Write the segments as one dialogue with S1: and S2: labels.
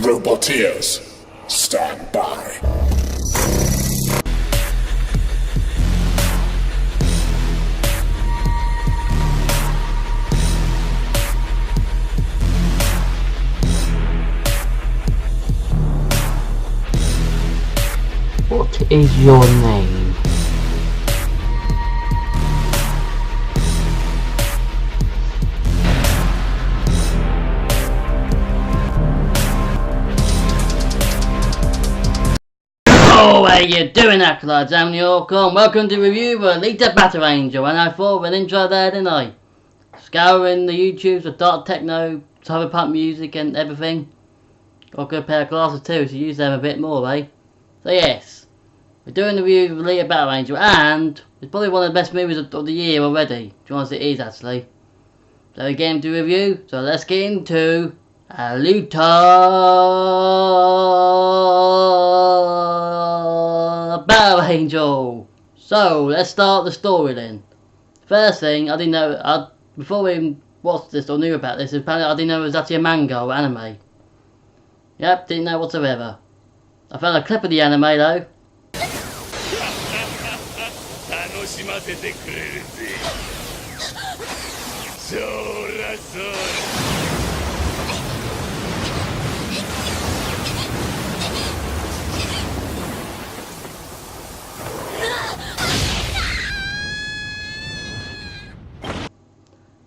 S1: Roboteers, stand by.
S2: What is your name?
S3: How you doing, acolytes? I'm Yorko, and welcome to review of Alita Battle Angel. And I thought of an intro there, didn't I? Scouring the YouTubes with dark techno, cyberpunk music and everything. Got a good pair of glasses too, so use them a bit more, eh? So yes, we're doing the review of Alita Battle Angel, and it's probably one of the best movies of the year already. To be honest, it is actually. So we get into review, so let's get into Alita Battle Angel. So let's start the story then. First thing, I didn't know, before we even watched this or knew about this, apparently I didn't know it was actually a manga or anime. Yep, didn't know whatsoever. I found a clip of the anime though.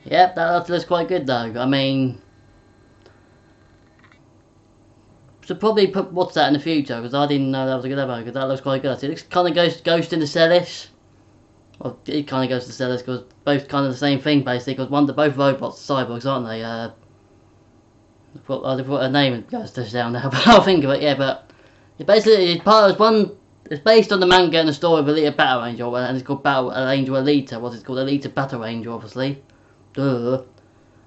S3: Yep, that looks quite good though. I mean, should probably watch that in the future because I didn't know that was a good episode because that looks quite good. It looks kind of Ghost in the Cellish. Well, it kind of goes to the Cellish because both kind of the same thing basically. Because they're both robots, cyborgs, aren't they? I thought her name goes to down now, but I'll think of it. Yeah, but it basically it's based on the manga and the story of Alita Battle Angel, and it's called Battle Angel Alita. What's it called? Alita Battle Angel, obviously. Duh.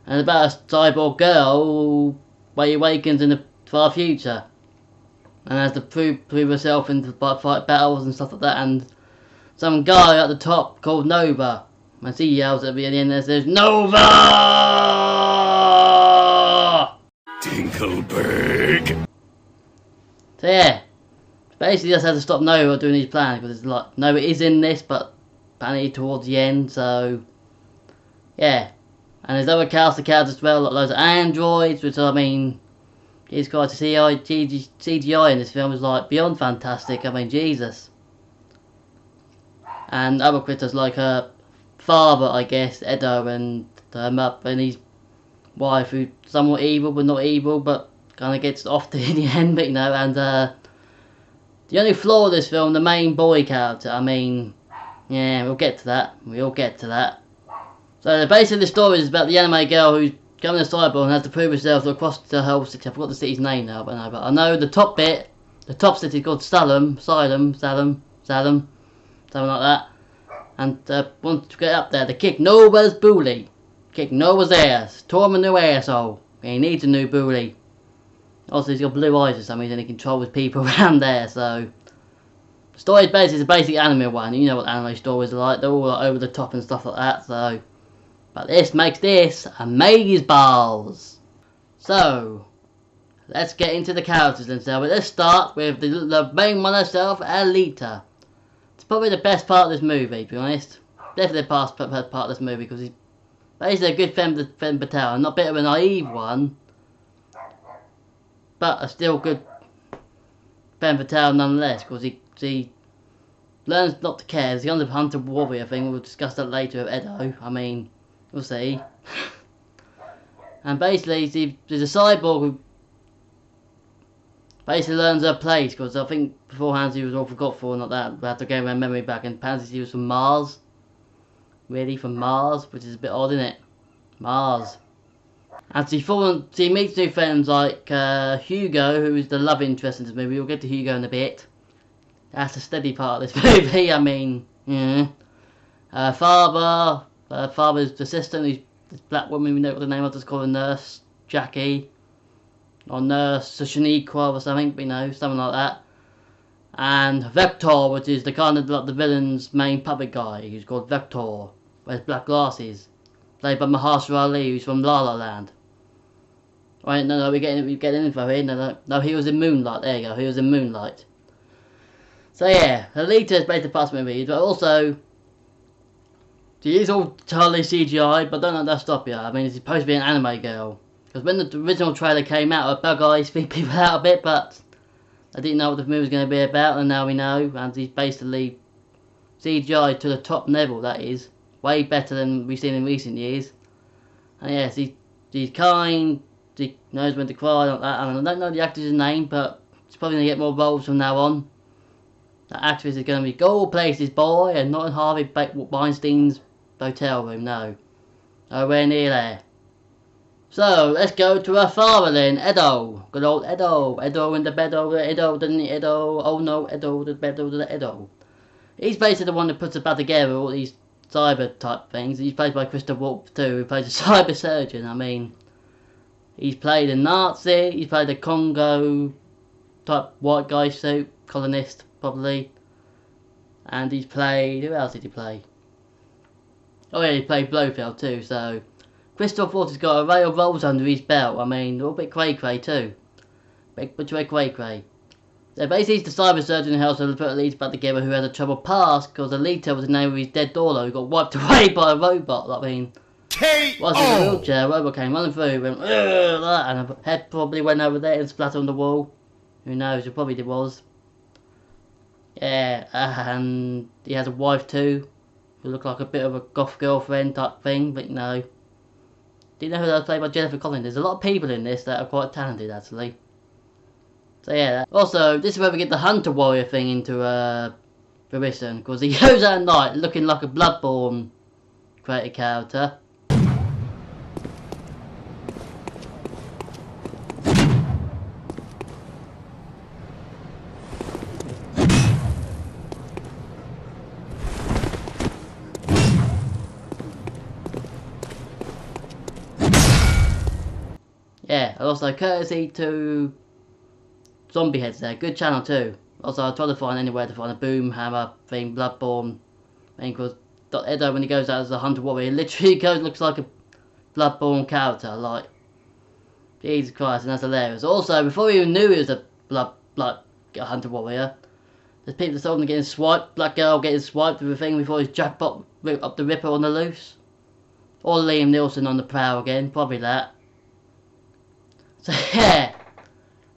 S3: And about a cyborg girl who awakens in the far future and has to prove herself in the fight battles and stuff like that, and some guy at the top called Nova, and he yells at the end and says Nova! Tinkleberg! So yeah, basically just has to stop Nova doing his plan because it's like Nova is in this but apparently towards the end, so yeah. And there's other cast of characters as well, like loads of androids, which I mean, it's quite to see CGI in this film is like beyond fantastic. I mean, Jesus. And other critters like her father, I guess, Edo, and and his wife, who's somewhat evil but not evil, but kind of gets off in the end, but you know. And the only flaw of this film, the main boy character. I mean, yeah, we'll get to that. So basically the story is about the anime girl who's becoming a cyborg and has to prove herself across the whole city. I forgot the city's name now, but I know the top bit, the top city is called Salem, something like that. And once to get up there, to kick Nova's bully, kick Nova's ass, tore him a new asshole. He needs a new bully. Also, he's got blue eyes or something, and he controls people around there. So the story is basically a basic anime one. You know what anime stories are like; they're all like over the top and stuff like that. So. But this makes this amazeballs. So, let's get into the characters and stuff. But let's start with the main one herself, Alita. It's probably the best part of this movie, to be honest. Definitely the best part of this movie because he's basically a good femme fatale. Not a bit of a naive one, but a still good femme fatale nonetheless because he learns not to care. He's kind of hunter warrior thing. We'll discuss that later with Edo. I mean, we'll see. And basically, there's a cyborg who basically learns her place, because I think beforehand he was all forgetful and like that. We have to gain my memory back, and apparently he was from Mars. Really, from Mars, which is a bit odd, isn't it? Mars. And she meets new friends like Hugo, who is the love interest in this movie. We'll get to Hugo in a bit. That's the steady part of this movie. I mean, yeah. Father's assistant, who's this black woman, we know what the name of, just called a nurse, Jackie, or nurse Shaniqua or something, but you know, something like that. And Vector, which is the kind of like the villain's main puppet guy, who's called Vector, wears black glasses, played by Mahershala Ali, who's from La La Land. Right, no, we're getting info here. No, he was in Moonlight. There you go. He was in Moonlight. So yeah, Alita is based upon movie, but also she is all totally CGI. But don't let that stop you. I mean, it's supposed to be an anime girl. Because when the original trailer came out, Bug Eyes freaked people out a bit, but I didn't know what the movie was going to be about, and now we know. And he's basically CGI to the top level. That is way better than we've seen in recent years. And yes, he's kind. He knows when to cry, like that. And I don't know the actor's name, but he's probably going to get more roles from now on. The actress is going to be Gold Places Boy and not in Harvey Weinstein's hotel room, no. Nowhere near there. So, let's go to our father then, Edo. Good old Edo. Edo in the bed over Edo, didn't he? Edo. Oh no, Edo, the bed over the Edo. He's basically the one that puts about together all these cyber type things. He's played by Christoph Waltz too, who plays a cyber surgeon. I mean, he's played a Nazi, he's played a Congo type white guy suit, colonist probably. And he's played, who else did he play? Oh yeah, he played Blofeld too, so Christoph Waltz has got a array of roles under his belt. I mean, a little bit cray-cray too. Big bit cray-cray. So basically he's the cyber surgeon who helps to put Alita back together, who had a troubled past because Alita was the name of his dead daughter who got wiped away by a robot. I mean, was in a wheelchair, a robot came running through, went like that, and her head probably went over there and splattered on the wall. Who knows, it probably was. Yeah, and he has a wife too, who looked like a bit of a goth girlfriend type thing, but no. Do you know who that was played by Jennifer Collins? There's a lot of people in this that are quite talented actually. So yeah, also this is where we get the Hunter Warrior thing into fruition, because he goes out at night looking like a Bloodborne created character. Yeah, and also courtesy to Zombie Heads there, good channel too. Also I tried to find anywhere to find a Boom Hammer thing, Bloodborne thing, because Edo when he goes out as a Hunter Warrior, he literally looks like a Bloodborne character, like Jesus Christ, and that's hilarious. Also, before we even knew he was a Hunter Warrior, there's people that saw him getting swiped, Black Girl getting swiped with a thing before his jackpot ripped up the Ripper on the loose. Or Liam Neeson on the prowl again, probably that. So yeah,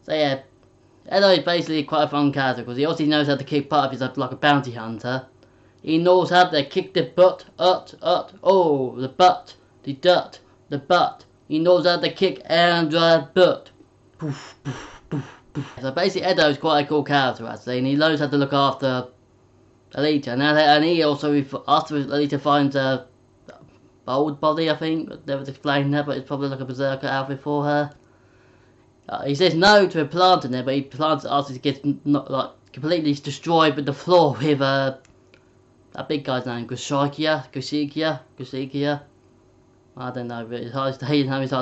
S3: Edo is basically quite a fun character because he also knows how to kick butt if he's like a bounty hunter. He knows how to kick the butt, oh, the butt, the dirt, the butt. He knows how to kick and drive butt. Poof, poof, poof, poof. So basically Edo is quite a cool character actually, and he knows how to look after Alita. And he also, after Alita finds a old body, I think, never explained that, but it's probably like a berserker outfit for her. He says no to planting it, but he plants it after he gets completely destroyed with the floor with that big guy's name, Gusikia. I don't know, but it's hard to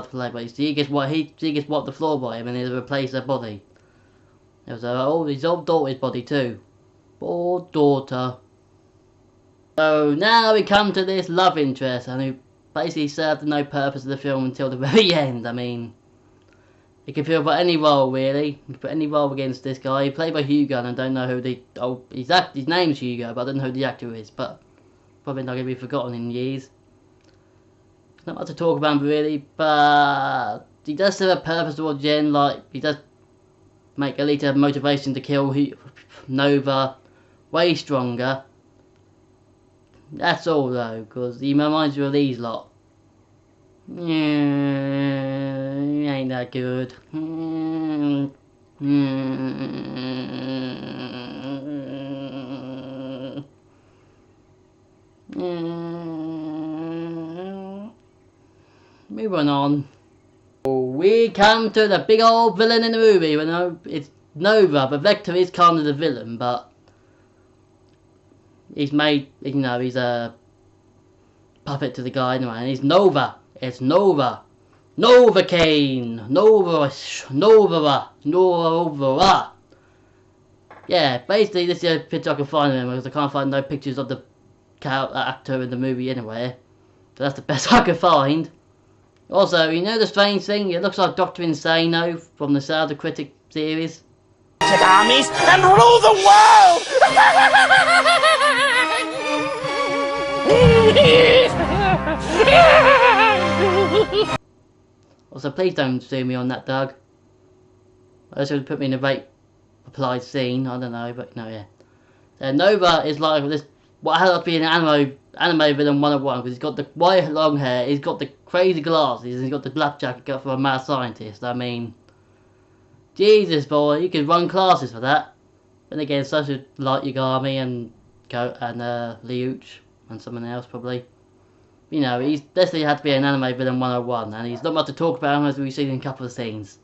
S3: play, but he gets wiped the floor by him and he replaces her body. There was his old daughter's body too. Poor daughter. So now we come to this love interest, and who basically served no purpose of the film until the very end. I mean, you can feel about any role really. You can put any role against this guy. He played by Hugo, and I don't know who his name's Hugo, but I don't know who the actor is. But probably not going to be forgotten in years. Not much to talk about really, but he does serve a purpose towards the end. Like he does make Alita have motivation to kill Nova way stronger. That's all though, because he reminds you of these lot. He ain't that good. Moving on. We come to the big old villain in the movie. You know, it's Nova, but Vector is kind of the villain, but he's made, you know, he's a puppet to the guy anyway, and he's Nova. It's Nova. Novocaine. Nova. Yeah, basically this is a picture I can find of him, because I can't find no pictures of the actor in the movie anywhere. So that's the best I could find. Also, you know the strange thing? It looks like Dr. Insano from the Sound Critic series.
S2: Armies and rule the world!
S3: Also, please don't sue me on that, Doug. I should put me in a rape applied scene. I don't know, but no, yeah. Nova is like this. What had to be an anime villain 101 because he's got the white long hair, he's got the crazy glasses, he's got the black jacket got for a mad scientist. I mean, Jesus boy, you could run classes for that. Then again, such a like Yagami and Liuch and someone else probably. You know, he's definitely had to be an anime villain 101, and he's not much to talk about him as we've seen in a couple of scenes.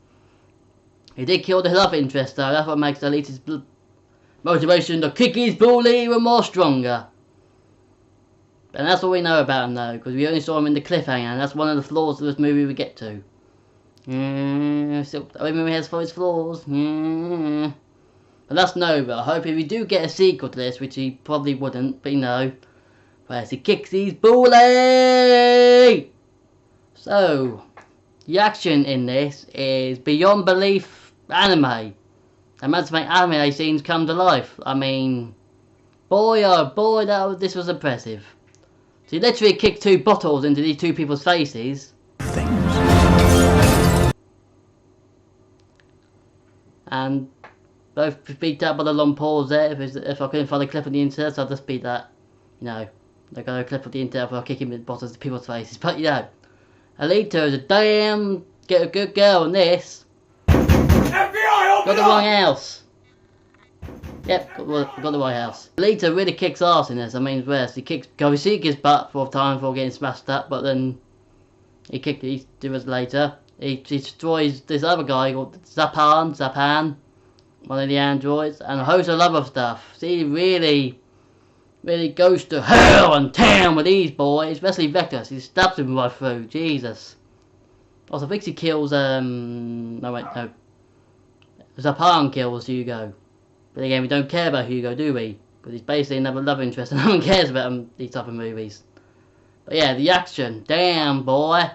S3: He did kill the love interest though, that's what makes Alita's motivation to kick his bully even more stronger. And that's all we know about him though, because we only saw him in the cliffhanger, and that's one of the flaws of this movie we get to. Every movie has his flaws. But that's Nova. I hope if we do get a sequel to this, which he probably wouldn't, but you know, whereas he kicks his bully! So, the action in this is beyond belief anime. And managed to make anime scenes come to life. I mean, boy oh boy, this was impressive. So he literally kicked 2 bottles into these 2 people's faces. And both beat out by the long pause there. If I couldn't find a clip on the internet, so I'll just beat that. You know, I got a clip on the internet where I kick him with bottles into people's faces. But you know, Alita is a damn good girl in this.
S2: FBI,
S3: Got the wrong house. Yep, got the right house. Alita really kicks ass in this. I mean, worse, he kicks Kovishiki's butt 4 times before getting smashed up, but then he did it later. He destroys this other guy called Zapan, one of the androids, and a host of other stuff. See, really goes to hell and town with these boys, especially Vector. He stabs him right through. Jesus. Also, I think he kills no. Zapan kills Hugo. But again, we don't care about Hugo, do we? Because he's basically another love interest and no one cares about him, these type of movies. But yeah, the action. Damn, boy. I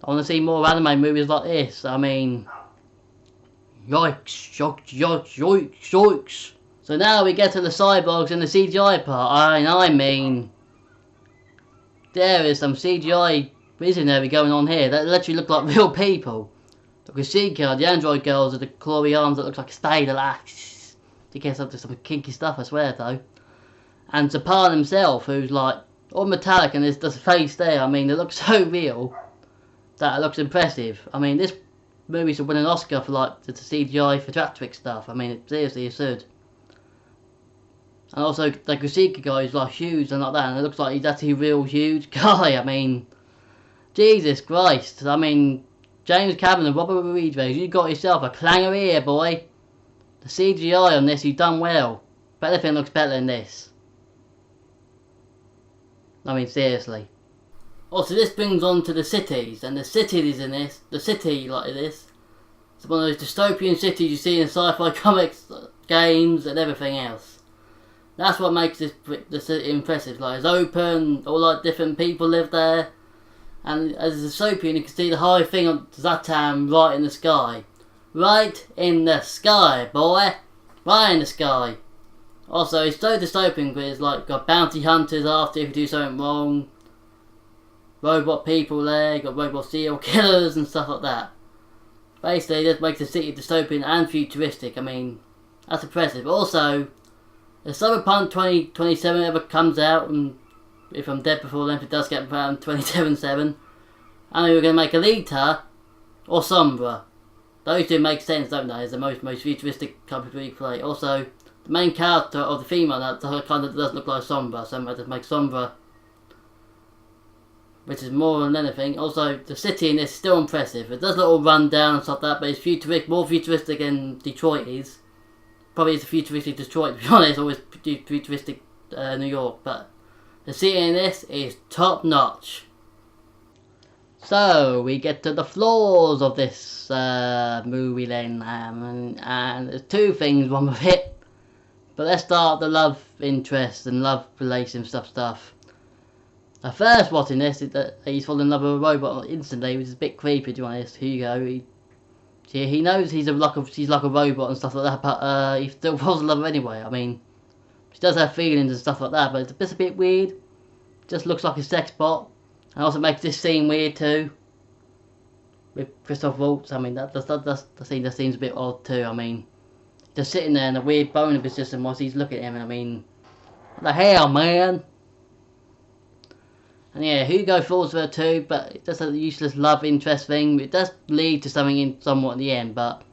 S3: want to see more anime movies like this. I mean, yikes, yikes. So now we get to the cyborgs and the CGI part. I mean, there is some CGI visionary going on here that literally look like real people. The Kushika, the android girls with the clawy arms that looks like a spade. He gets up to some kinky stuff, I swear though. And Zapan himself, who's like all metallic, and there's the face there. I mean, it looks so real that it looks impressive. I mean, this movie should win an Oscar for like the CGI for theatric stuff. I mean, it seriously should. And also, the Kushika guy is like huge and like that, and it looks like he's actually a real huge guy. I mean, Jesus Christ. I mean, James Cameron and Robert Rodriguez, you got yourself a clanger here, boy. The CGI on this, you've done well. But everything looks better than this. I mean, seriously. Also, this brings on to the cities, and the cities in this, the city like this, it's one of those dystopian cities you see in sci-fi comics, games, and everything else. That's what makes the city impressive. Like, it's open, all like different people live there, and as a dystopian, you can see the high thing on Zatam right in the sky. Right in the sky, boy. Right in the sky. Also, it's so dystopian because it's like got bounty hunters after if you do something wrong. Robot people there, got robot serial killers and stuff like that. Basically, this makes the city dystopian and futuristic. I mean, that's impressive. Also, if Cyberpunk 2027 ever comes out, and if I'm dead before then, if it does get around 2077, I know we're going to make Alita or Sombra. Those two make sense, don't they? As the most futuristic company we play. Also, the main character of the female that kind of does look like Sombra, so I might just make Sombra, which is more than anything. Also, the city in this is still impressive. It does look all run down and stuff like that, but it's futuristic, more futuristic than Detroit is. Probably it's a futuristic Detroit, to be honest, always futuristic New York, but the city in this is top notch. So, we get to the flaws of this movie then, and there's 2 things wrong with it. But let's start the love interest and love relation stuff. At first watching this, is that he's fallen in love with a robot instantly, which is a bit creepy to be honest. Hugo, he knows she's like a robot and stuff like that, but he still falls in love with her anyway. I mean, she does have feelings and stuff like that, but it's just a bit weird. Just looks like a sex bot, and also makes this scene weird too. With Christoph Waltz, I mean the scene just seems a bit odd too. I mean, just sitting there in a weird bone of his system whilst he's looking at him, and I mean, what the hell, man? And yeah, Hugo falls for her too, but it's just a useless love interest thing. It does lead to something in somewhat in the end, but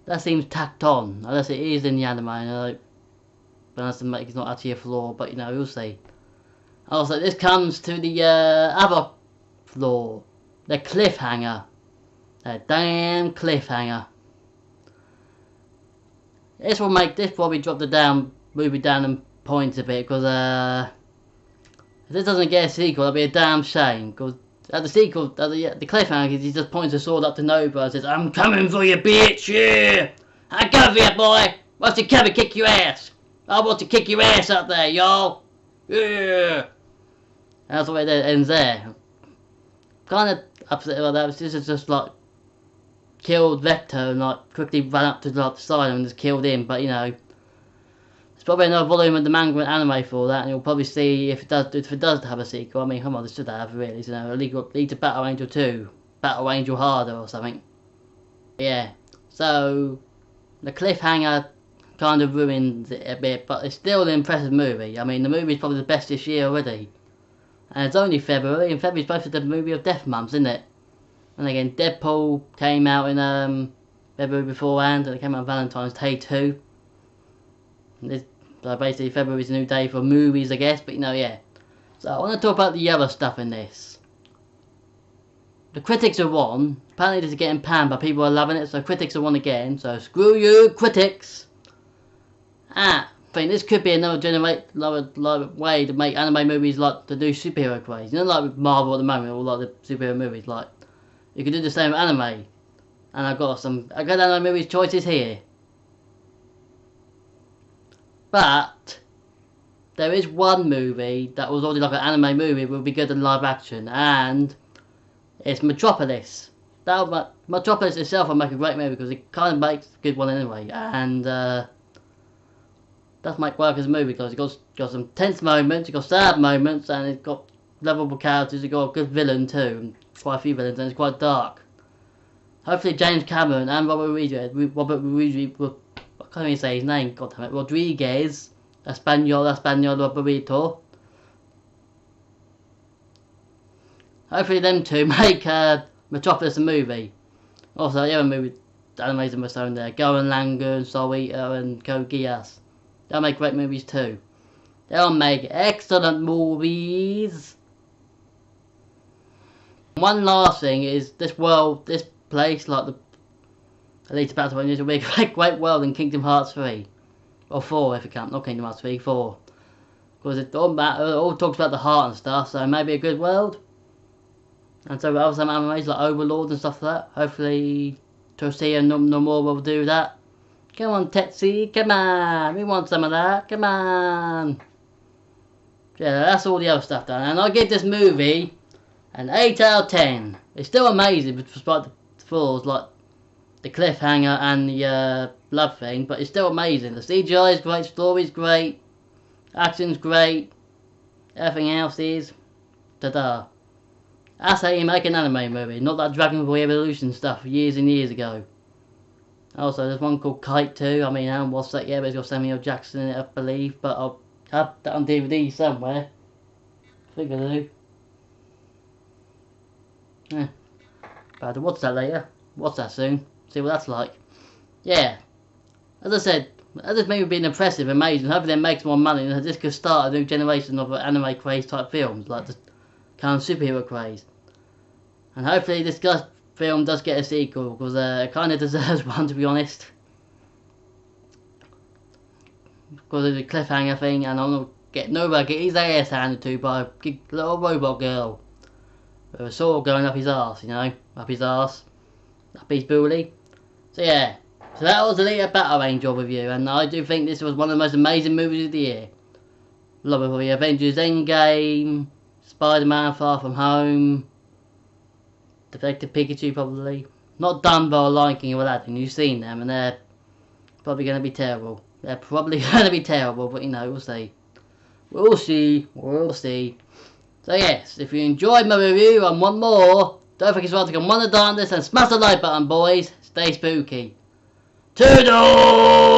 S3: that seems tacked on, unless it is in the anime. But that's to make it's not actually a flaw, but you know, we'll see. Also, this comes to the other flaw, the cliffhanger. That damn cliffhanger. This will make this probably drop the movie down in points a bit, because if this doesn't get a sequel, that'll be a damn shame. Because at the sequel, the cliffhanger, he just points a sword up to Nova and says, "I'm coming for you, bitch, yeah! I go for you, boy! Wants to come and kick your ass! I want to kick your ass up there, y'all! Yeah!" And that's the way it ends there. Kind of upset about that, this is just like killed Vector and like quickly ran up to like, the side and just killed him, but you know, there's probably another volume of the manga and anime for that, and you'll probably see if it does have a sequel. I mean, come on, this should have really, you know, lead to Battle Angel 2, Battle Angel Harder or something. Yeah, so the cliffhanger kind of ruins it a bit, but it's still an impressive movie. I mean, the movie's probably the best this year already. And it's only February, and February's supposed to be the movie of death months, isn't it? And again, Deadpool came out in February beforehand, and it came out on Valentine's Day 2. So basically February's a new day for movies, I guess, but you know, yeah. So I want to talk about the other stuff in this. The critics are one. Apparently this is getting panned, but people are loving it, so critics are one again. So screw you, critics! I think this could be another way to make anime movies like the new superhero craze. You know, like with Marvel at the moment, all like the superhero movies, like you could do the same with anime. And I've got some good anime movies choices here. But there is one movie that was already like an anime movie, but would be good in live action, and it's Metropolis. Metropolis itself will make a great movie because it kind of makes a good one anyway, and does make work as a movie because it's got some tense moments, it's got sad moments, and it's got lovable characters. It's got a good villain too, and quite a few villains, and it's quite dark. Hopefully James Cameron and Robert Rodriguez, I can't even say his name, goddammit, Rodriguez, Español Roberto. Hopefully them two make Metropolis a movie. Also the other movie animes in my there, Gunnm, Languishing, Soul Eater and Code Geass. They'll make great movies too. They'll make excellent movies. One last thing is this place, like the Alita Battle Angel, will be a great world in Kingdom Hearts 3. Or 4 if you count, not Kingdom Hearts 3, 4. Because it all talks about the heart and stuff, so maybe a good world. And so other some animes like Overlord and stuff like that. Hopefully Tortilla no more will do that. Come on Tetsuya, come on, we want some of that, come on. Yeah, that's all the other stuff done. And I give this movie an 8 out of 10. It's still amazing despite the flaws like the cliffhanger and the blood thing, but it's still amazing. The CGI is great, story's great, action's great, everything else is ta-da. That's how you make an anime movie, not that Dragon Ball Evolution stuff years and years ago. Also, there's one called Kite too. I mean, I haven't watched that yet, but it's got Samuel Jackson in it, I believe, but I'll have that on DVD somewhere. I think I do. Yeah. But I'll watch that later. Watch that soon. See what that's like. Yeah. As I said, this movie being impressive, amazing. Hopefully it makes more money and this could start a new generation of anime craze type films, like the kind of superhero craze. And hopefully this film does get a sequel, because it kind of deserves one, to be honest. Because of the cliffhanger thing, and I'm gonna get his ass handed to by a little robot girl with a sword going up his arse, you know, up his arse, up his booty. So yeah, so that was Alita Battle Angel review, and I do think this was one of the most amazing movies of the year. Love it for the Avengers Endgame, Spider-Man Far From Home, Detective Pikachu probably. Not Dumbo or Lion King or Aladdin, you've seen them and they're probably going to be terrible. They're probably going to be terrible, but you know, we'll see. We'll see. We'll see. So yes, if you enjoyed my review and want more, don't forget to subscribe to Come On the Darkness and smash the like button, boys. Stay spooky. Toodles!